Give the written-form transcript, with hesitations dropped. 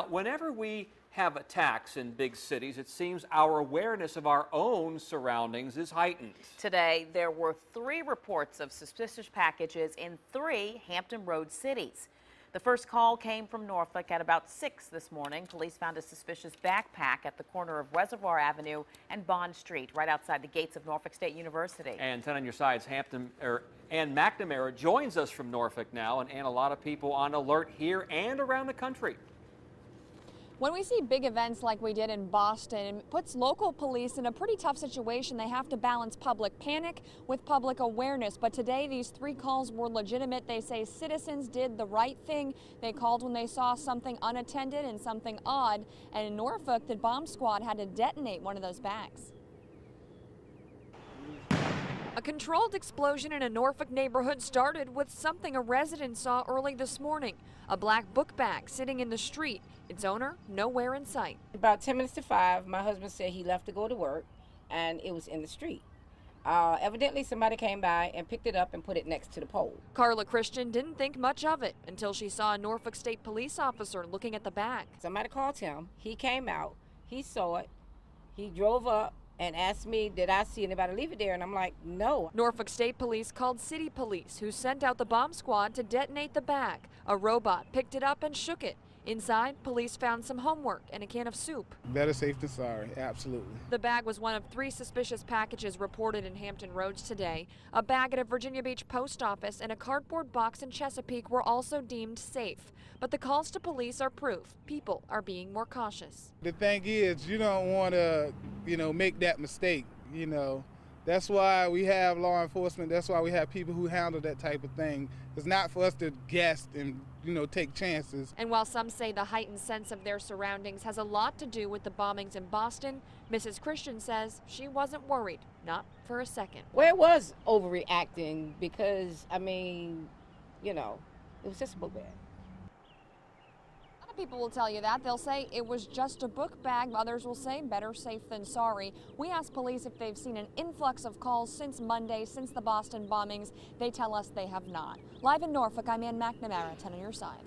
Whenever we have attacks in big cities, it seems our awareness of our own surroundings is heightened. Today, there were 3 reports of suspicious packages in 3 Hampton Road cities. The first call came from Norfolk at about 6 this morning. Police found a suspicious backpack at the corner of Reservoir Avenue and Bond Street, right outside the gates of Norfolk State University. And 10 on your sides, Ann McNamara joins us from Norfolk now. And Ann, a lot of people on alert here and around the country. When we see big events like we did in Boston, it puts local police in a pretty tough situation. They have to balance public panic with public awareness. But today, these 3 calls were legitimate. They say citizens did the right thing. They called when they saw something unattended and something odd. And in Norfolk, the bomb squad had to detonate one of those bags. A controlled explosion in a Norfolk neighborhood started with something a resident saw early this morning. A black book bag sitting in the street. Its owner nowhere in sight. About 10 minutes to 5, my husband said he left to go to work and it was in the street. Evidently somebody came by and picked it up and put it next to the pole. Carla Christian didn't think much of it until she saw a Norfolk State police officer looking at the bag. Somebody called him, he came out, he saw it, he drove up and asked me, did I see anybody leave it there? And I'm like, no. Norfolk State Police called City Police, who sent out the bomb squad to detonate the bag. A robot picked it up and shook it. Inside, police found some homework and a can of soup. Better safe than sorry, absolutely. The bag was one of 3 suspicious packages reported in Hampton Roads today. A bag at a Virginia Beach post office and a cardboard box in Chesapeake were also deemed safe. But the calls to police are proof people are being more cautious. The thing is, you don't want to, make that mistake, That's why we have law enforcement. That's why we have people who handle that type of thing. It's not for us to guess and, take chances. And while some say the heightened sense of their surroundings has a lot to do with the bombings in Boston, Mrs. Christian says she wasn't worried, not for a second. Well, it was overreacting because, it was just a book bag. People will tell you that. They'll say it was just a book bag. Others will say better safe than sorry. We asked police if they've seen an influx of calls since Monday, since the Boston bombings. They tell us they have not. Live in Norfolk, I'm Ann McNamara, 10 on your side.